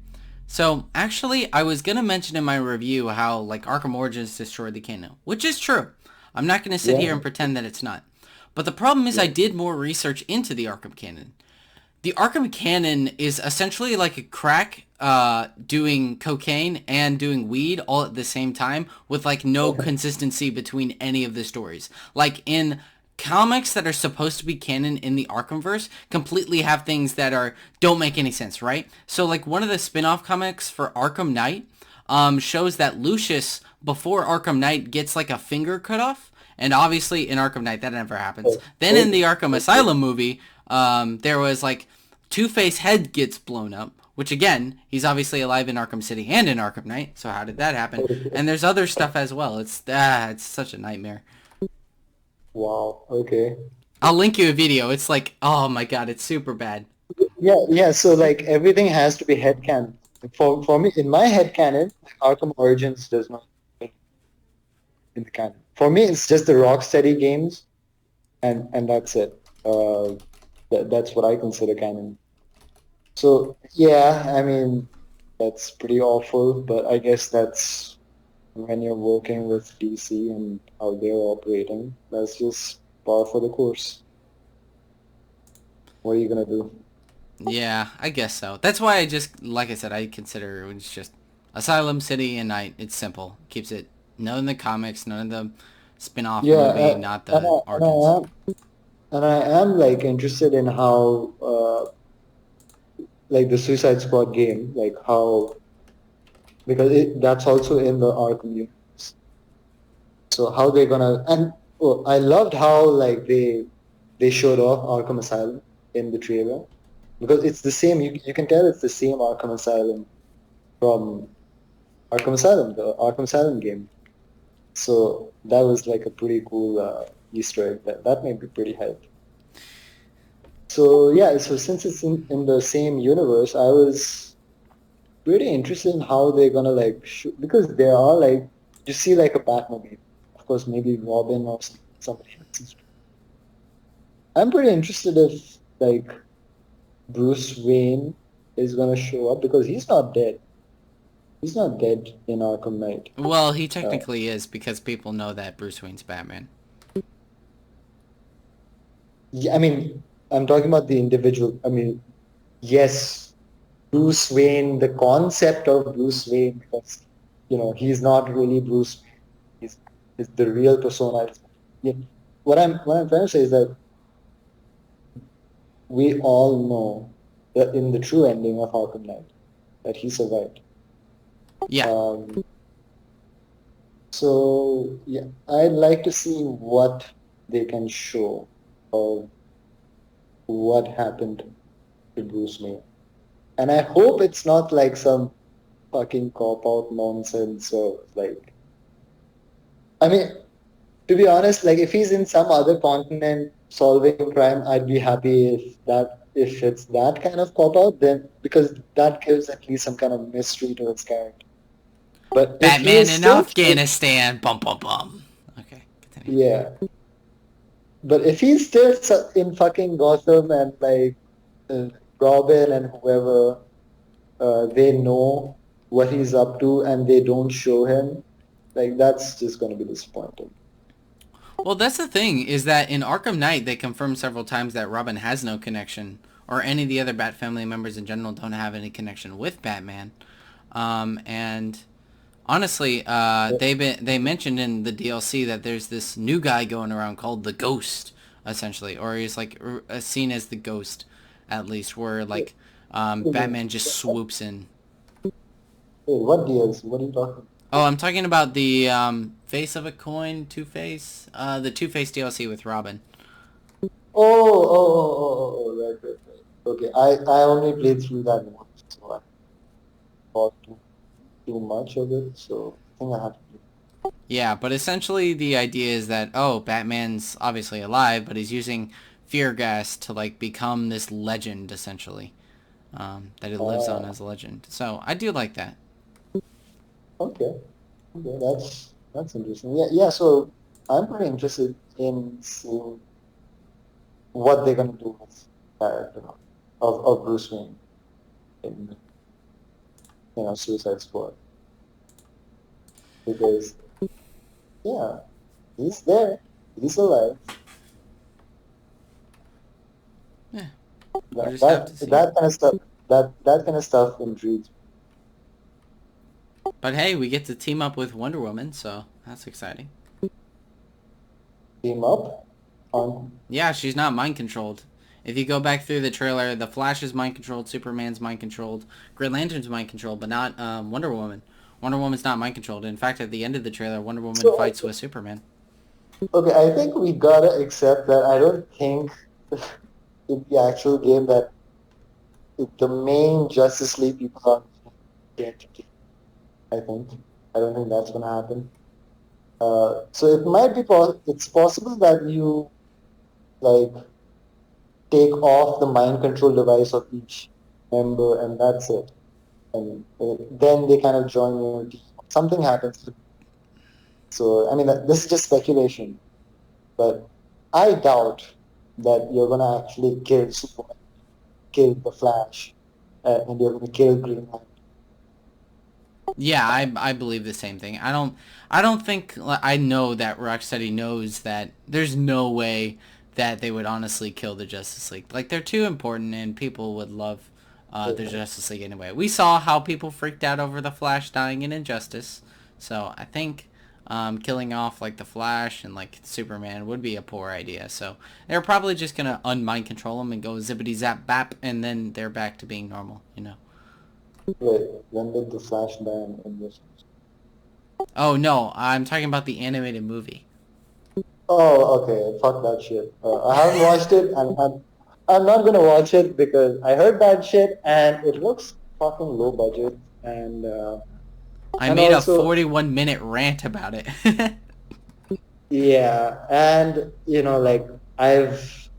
So, actually, I was gonna mention in my review how, like, Arkham Origins destroyed the canon, which is true. I'm not gonna sit yeah, here and pretend that it's not. But the problem is I yeah, did more research into the Arkham canon. The Arkham canon is essentially like a crack doing cocaine and doing weed all at the same time with like no consistency between any of the stories. Like in comics that are supposed to be canon in the Arkhamverse completely have things that are don't make any sense, right? So like one of the spin-off comics for Arkham Knight shows that Lucius before Arkham Knight gets like a finger cut off. And obviously in Arkham Knight that never happens. oh, Then in okay, the Arkham okay, Asylum movie, there was like Two-Face head gets blown up, which again, he's obviously alive in Arkham City and in Arkham Knight. So how did that happen? okay. And there's other stuff as well. It's such a nightmare. Wow, okay. I'll link you a video. It's like, oh my god, it's super bad. Yeah, yeah. So like everything has to be headcanon. For me, in my headcanon, Arkham Origins does not fit in the canon. For me, it's just the Rocksteady games, and that's it. That's what I consider canon. So yeah, I mean that's pretty awful, but I guess that's when you're working with DC and how they're operating. That's just par for the course. What are you gonna do? Yeah, I guess so. That's why I just, like I said, I consider it's just Asylum City and Night. It's simple. Keeps it none of the comics, none of the spin-off Yeah, movie, not and the origins. I am like interested in how like the Suicide Squad game, like how because that's also in the Arkham universe. So how they're gonna and oh, I loved how like they showed off Arkham Asylum in the trailer because it's the same. You can tell it's the same Arkham Asylum from Arkham Asylum, the Arkham Asylum game. So that was like a pretty cool Easter egg. That made me pretty hyped. So yeah, so since it's in the same universe, I was pretty interested in how they're gonna like shoot because there are like you see like a Batmobile, of course maybe Robin or somebody else. I'm pretty interested if like Bruce Wayne is gonna show up because he's not dead. He's not dead in Arkham Knight. Well, he Uh, technically is because people know that Bruce Wayne's Batman. yeah, I mean, I'm talking about the individual. I mean, yes, Bruce Wayne, the concept of Bruce Wayne, because he's not really Bruce Wayne. He's the real persona. Yeah. What I'm trying to say is that we all know that in the true ending of Arkham Knight that he survived. Yeah, Um, so yeah, I'd like to see what they can show of what happened to Bruce Wayne. And I hope it's not like some fucking cop out nonsense of like I mean, to be honest, like if he's in some other continent solving crime, I'd be happy if it's that kind of cop out, then because that gives at least some kind of mystery to his character. But if he Batman is in still Afghanistan. Bum bum bum. Okay, continue. yeah, but if he's still in fucking Gotham and like uh, Robin and whoever, they know what he's up to and they don't show him, like that's just going to be disappointing. Well, that's the thing is that in Arkham Knight they confirmed several times that Robin has no connection, or any of the other Bat family members in general don't have any connection with Batman. And honestly, they mentioned in the DLC that there's this new guy going around called the Ghost, essentially, or he's like seen as the Ghost, at least, where like Wait, Batman just swoops in. what deals? What are you talking? Oh, I'm talking about the Face of a Coin, Two Face, the Two Face DLC with Robin. Right, right, right. Okay, I only played through that once, so I thought too much of it, so I think I have to play. Yeah, but essentially the idea is that Batman's obviously alive, but he's using fear gas to like become this legend essentially. That he lives on Ah, as a legend. So I do like that. okay, okay, that's interesting. Yeah, yeah. So I'm pretty interested in seeing what they're gonna do with the character of Bruce Wayne in Suicide Squad because yeah, he's there, he's alive. Yeah, we'll That just have to that see. that kind of stuff that kind of stuff intrigues But hey, we get to team up with Wonder Woman, so that's exciting. me. Team up on Yeah, she's not mind controlled. If you go back through the trailer, the Flash is mind controlled, Superman's mind controlled, Green Lantern's mind controlled, but not Wonder Woman. Wonder Woman's not mind controlled. In fact, at the end of the trailer, Wonder Woman so fights with Superman. okay, I think we gotta accept that I don't think in the actual game that the main Justice League people are going to kill. I think I don't think that's gonna happen. So it might be it's possible that you like take off the mind control device of each member and that's it, and then they kind of join your team. Something happens. So I mean this is just speculation, but I doubt that you're gonna actually kill Superman, kill the Flash, and you're gonna kill Green Lantern. Yeah, I believe the same thing. I don't think I know that Rocksteady knows that there's no way that they would honestly kill the Justice League. Like, they're too important, and people would love the Yeah. Justice League anyway. We saw how people freaked out over the Flash dying in Injustice, so I think killing off like the Flash and like Superman would be a poor idea. So they're probably just gonna unmind control them and go zippity zap bap, and then they're back to being normal. You know. Wait, when did the Flash ban in this? Oh no, I'm talking about the animated movie. Oh, okay. Fuck that shit. I haven't watched it, and I'm not gonna watch it because I heard bad shit, and it looks fucking low budget, I and made a also 41-minute rant about it. yeah, and like I've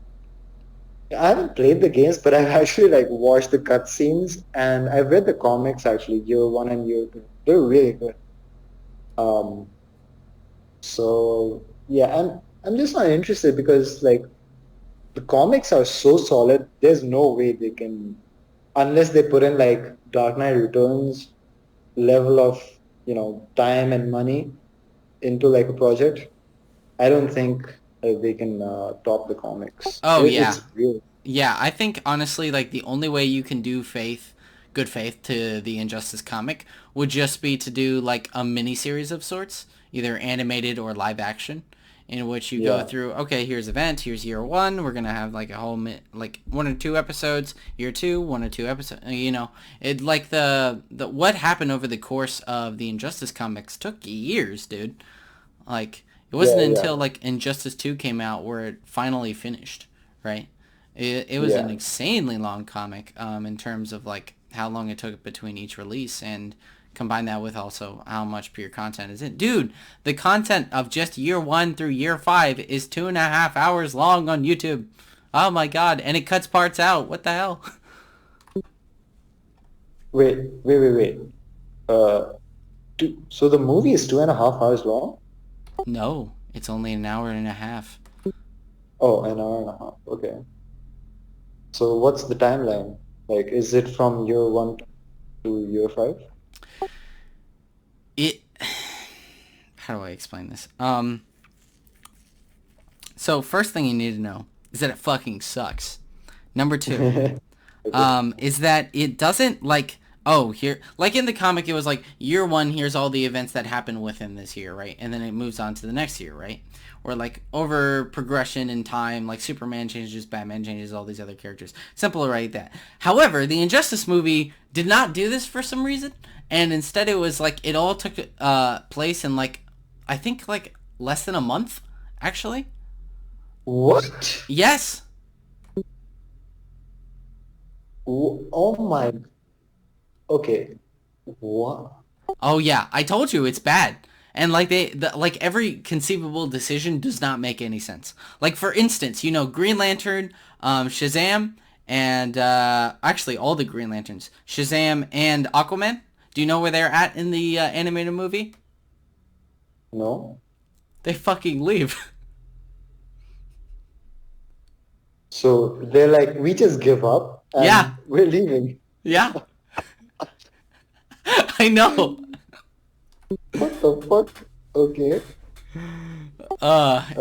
I haven't played the games, but I've actually like watched the cutscenes, and I've read the comics actually, year one and year two. They're really good. Um, so yeah, I'm just not interested because like the comics are so solid. There's no way they can, unless they put in like Dark Knight Returns level of time and money into like a project. I don't think they can top the comics. Oh yeah, It's real. yeah. I think honestly, like the only way you can do good faith to the Injustice comic would just be to do like a mini series of sorts, either animated or live action, in which you go Yeah, through. Okay, here's event. Here's year one. We're gonna have like a whole like 1 or 2 episodes. Year two, 1 or 2 episodes. You know, it like the what happened over the course of the Injustice comics took years, dude. Like it wasn't yeah, yeah, until like Injustice 2 came out where it finally finished, right? It was an yeah. insanely long comic in terms of like how long it took between each release, and combine that with also how much pure content is in. Dude, the content of just year 1 through year 5 is 2.5 hours long on YouTube. Oh my god, and it cuts parts out. What the hell? Wait. Uh, so the movie is 2.5 hours long? No, it's only an hour and a half. Oh, an hour and a half. Okay. So what's the timeline? Like, is it from year one to year five? It how do I explain this? So first thing you need to know is that it fucking sucks. Number two, Okay. is that it doesn't like, oh, here, like in the comic, it was like year one, here's all the events that happen within this year, right? And then it moves on to the next year, right? Or like over progression in time, like Superman changes, Batman changes, all these other characters. Simple like that. However, the Injustice movie did not do this for some reason, and instead it was like it all took place in like, I think like less than a month, actually. What? Yes. Oh my. Okay. What? Oh yeah, I told you it's bad. And like like every conceivable decision does not make any sense. Like for instance, Green Lantern, Shazam, and actually all the Green Lanterns, Shazam and Aquaman. Do you know where they're at in the animated movie? No. They fucking leave. So they're like, we just give up Yeah, and we're leaving. yeah, I know. What the fuck? Okay.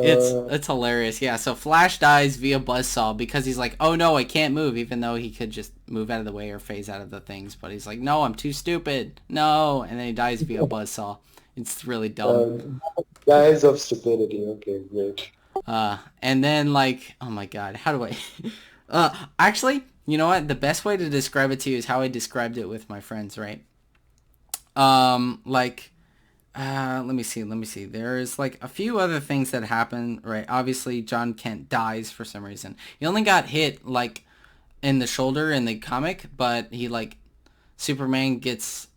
It's Uh, it's hilarious. Yeah, so Flash dies via buzzsaw because he's like, oh no, I can't move, even though he could just move out of the way or phase out of the things. But he's like, no, I'm too stupid. No, and then he dies via buzzsaw. It's really dumb. uh, guise of stupidity. Okay, great. And then like, oh my god, how do I? Actually, you know what? The best way to describe it to you is how I described it with my friends, right? Like let me see. There's like a few other things that happen, right? Obviously, John Kent dies for some reason. He only got hit like in the shoulder in the comic, but he like Superman gets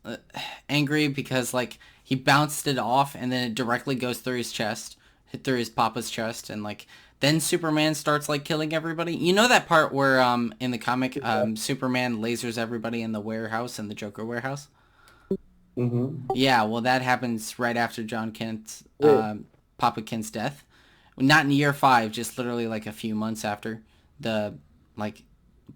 angry because like he bounced it off and then it directly goes through his chest, hit through his papa's chest, and like then Superman starts like killing everybody. You know that part where in the comic Superman lasers everybody in the warehouse, in the Joker warehouse? Mm-hmm. Yeah, well, that happens right after John Kent's, Wait, Papa Kent's death. Not in year 5, just literally like a few months after the, like,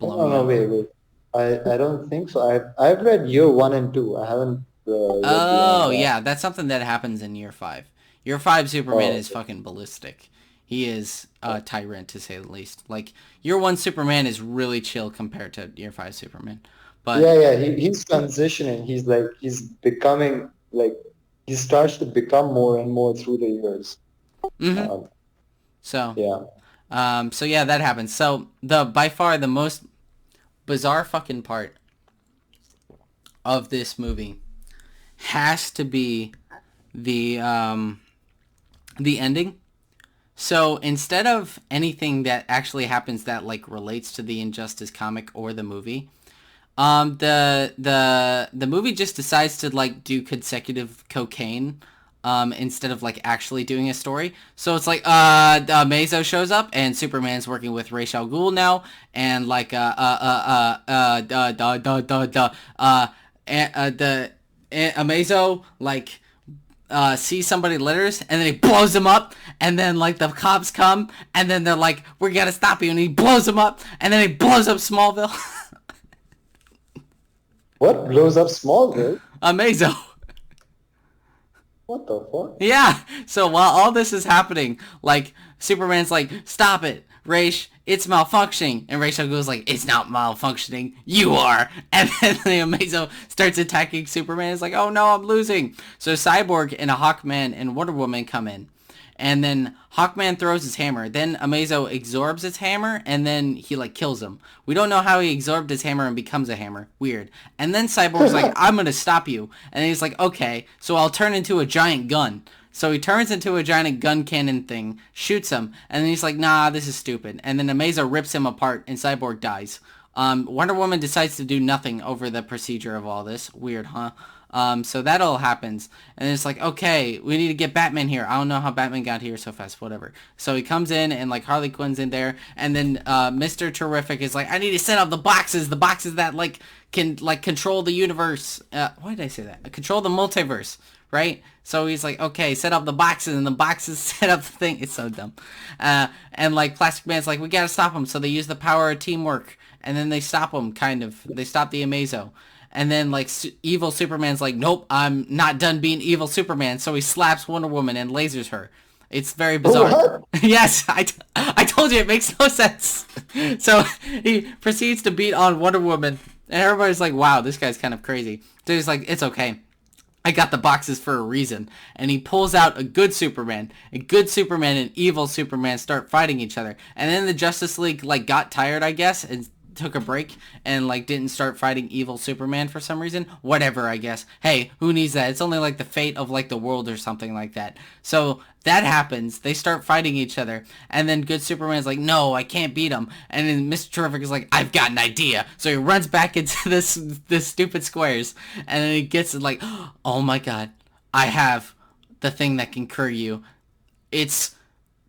no, blowing no, up. wait. I don't think so. I've read year one and two. I haven't read beyond Oh, that. yeah, that's something that happens in year 5. Year 5 Superman Oh, is fucking ballistic. He is a tyrant, to say the least. Like, year 1 Superman is really chill compared to year 5 Superman. But, Yeah, yeah, he's transitioning. He's becoming like he starts to become more and more through the years. mm-hmm. Um, So, yeah. so yeah, that happens. So, the by far the most bizarre fucking part of this movie has to be the ending. So instead of anything that actually happens that like relates to the Injustice comic or the movie, the movie just decides to like do consecutive cocaine, instead of like actually doing a story. So it's like Mazo shows up and Superman's working with Ra's al Ghul now, and like the Amazo like sees somebody litters, and then he blows him up, and then like the cops come, and then they're like, "We gotta stop you," and he blows him up, and then he blows up Smallville. What blows up Smallville? Amazo. What the fuck? Yeah. So while all this is happening, like Superman's like, "Stop it, Raish, it's malfunctioning," and Ra's al Ghul's like, "It's not malfunctioning, you are." And then the Amazo starts attacking Superman. It's like, "Oh no, I'm losing." So Cyborg and a Hawkman and Wonder Woman come in. And then Hawkman throws his hammer. Then Amazo absorbs his hammer, and then he like kills him. We don't know how he absorbed his hammer and becomes a hammer. Weird. And then Cyborg's like, "I'm gonna stop you." And he's like, "Okay, so I'll turn into a giant gun." So he turns into a giant gun cannon thing, shoots him, and then he's like, "Nah, this is stupid." And then Amazo rips him apart, and Cyborg dies. Wonder Woman decides to do nothing over the procedure of all this. Weird, huh? So that all happens, and it's like, okay, we need to get Batman here. I don't know how Batman got here so fast, whatever. So he comes in, and like Harley Quinn's in there, and then Mr. Terrific is like, "I need to set up the boxes that like can like control the universe." Why did I say that? Control the multiverse, right? So he's like, "Okay, set up the boxes," and the boxes set up the thing. It's so dumb. And like Plastic Man's like, "We gotta stop him." So they use the power of teamwork, and then they stop him. Kind of, they stop the Amazo. And then, like, evil Superman's like, "Nope, I'm not done being evil Superman." So he slaps Wonder Woman and lasers her. It's very bizarre. What? Yes, I told you, it makes no sense. So he proceeds to beat on Wonder Woman. And everybody's like, "Wow, this guy's kind of crazy." So he's like, "It's okay. I got the boxes for a reason." And he pulls out a good Superman. A good Superman and evil Superman start fighting each other. And then the Justice League, like, got tired, I guess, and took a break and like didn't start fighting evil Superman for some reason. Whatever, I guess. Hey, who needs that? It's only like the fate of like the world or something like that. So that happens. They start fighting each other, and then good Superman's like, "No, I can't beat him." And then Mr. Terrific is like, "I've got an idea." So he runs back into this stupid squares, and then he gets like, "Oh my god, I have the thing that can cure you. It's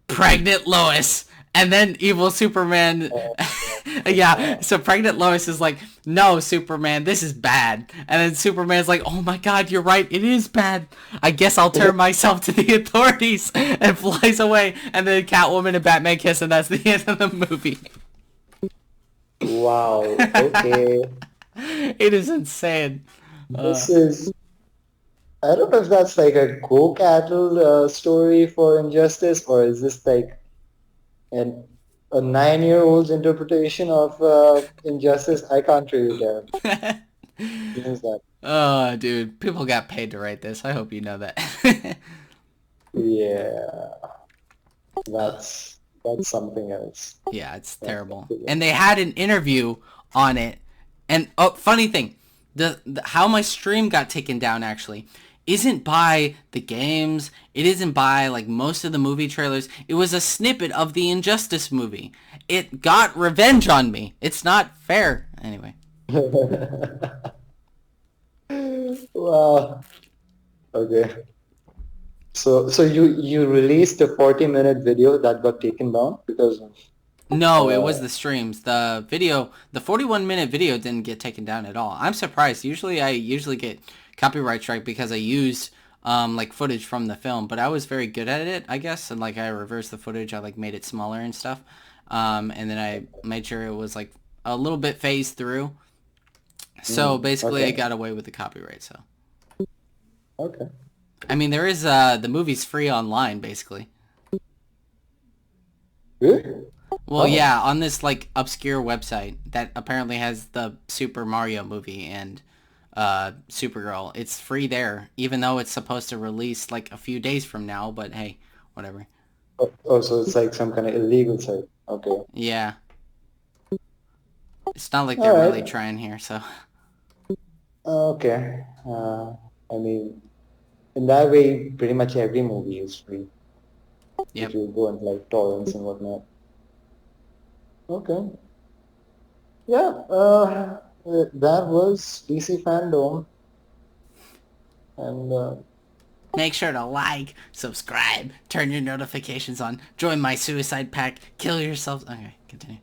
pregnant Lois." And then evil Superman, yeah, so pregnant Lois is like, "No, Superman, this is bad." And then Superman's like, "Oh my god, you're right, it is bad. I guess I'll turn myself to the authorities," and flies away. And then Catwoman and Batman kiss, and that's the end of the movie. Wow. Okay. It is insane. This is. I don't know if that's like a go-cattle story for Injustice, or is this like an a 9-year-old's interpretation of Injustice? I can't really tell. Seems that. Oh, dude, people got paid to write this. I hope you know that. Yeah, that's something else. Yeah, it's That's terrible. something And they else. had an interview on it. And oh, funny thing, the how my stream got taken down actually isn't by the games. It isn't by like most of the movie trailers. It was a snippet of the Injustice movie. It got revenge on me. It's not fair. Anyway. Wow. Okay. So you released a 40-minute video that got taken down because of No, it was uh the streams. The video, the 41-minute video didn't get taken down at all. I'm surprised. I usually get copyright strike because I used like footage from the film, but I was very good at it, I guess, and like I reversed the footage. I like made it smaller and stuff. And then I made sure it was like a little bit phased through. So basically I okay. got away with the copyright, so. Okay. I mean, there is the movie's free online basically. Really? Well, Oh. yeah, on this like obscure website that apparently has the Super Mario movie and Supergirl. It's free there, even though it's supposed to release like a few days from now. But hey, whatever. Oh, so it's like some kind of illegal site. Okay. Yeah, it's not like All they're really right. trying here. So, Okay. I mean, in that way, pretty much every movie is free if yep. you go into like torrents and whatnot. Okay. Yeah. That was DC fandom, and Make sure to like, subscribe, turn your notifications on, join my suicide pact, kill yourself. Okay, continue.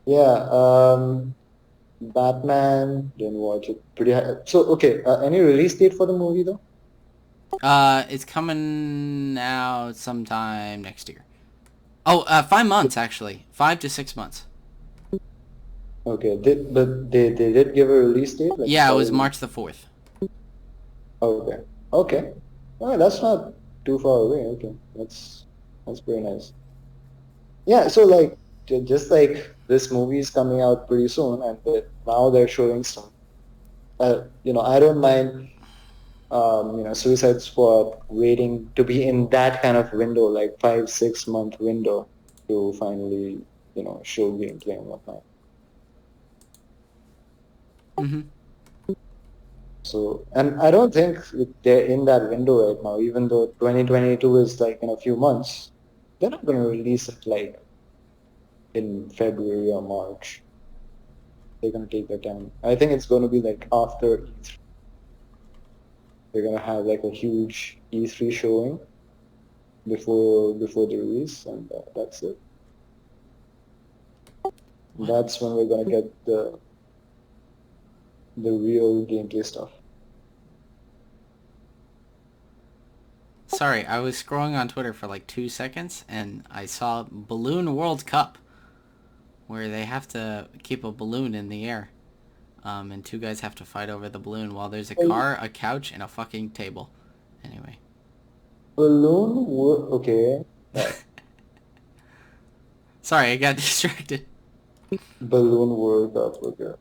yeah. Batman didn't watch it. Pretty high. So okay. Any release date for the movie though? It's coming out sometime next year. Oh, 5 months actually, 5 to 6 months. Okay. But they did give a release date, like Yeah, it was probably. March the 4th. Okay. Okay. All right, that's not too far away. Okay. That's pretty nice. Yeah, so like just like this movie is coming out pretty soon and now they're showing stuff. I don't mind Suicide Squad waiting to be in that kind of window, like 5, 6 month window to finally, show gameplay and whatnot. Mm-hmm. So, and I don't think they're in that window right now, even though 2022 is like in a few months. They're not going to release it like in February or March. They're going to take their time. I think it's going to be like after E3. They're going to have like a huge E3 showing before the release, and that's it. What? That's when we're going to get the real gameplay stuff. Sorry, I was scrolling on Twitter for like 2 seconds and I saw Balloon World Cup, where they have to keep a balloon in the air. And two guys have to fight over the balloon while there's a car, a couch, and a fucking table. Anyway. Okay. Uh, Sorry, I got distracted. Balloon World Cup. Okay.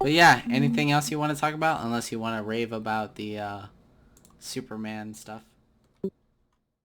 But yeah, anything else you want to talk about? Unless you want to rave about the Superman stuff.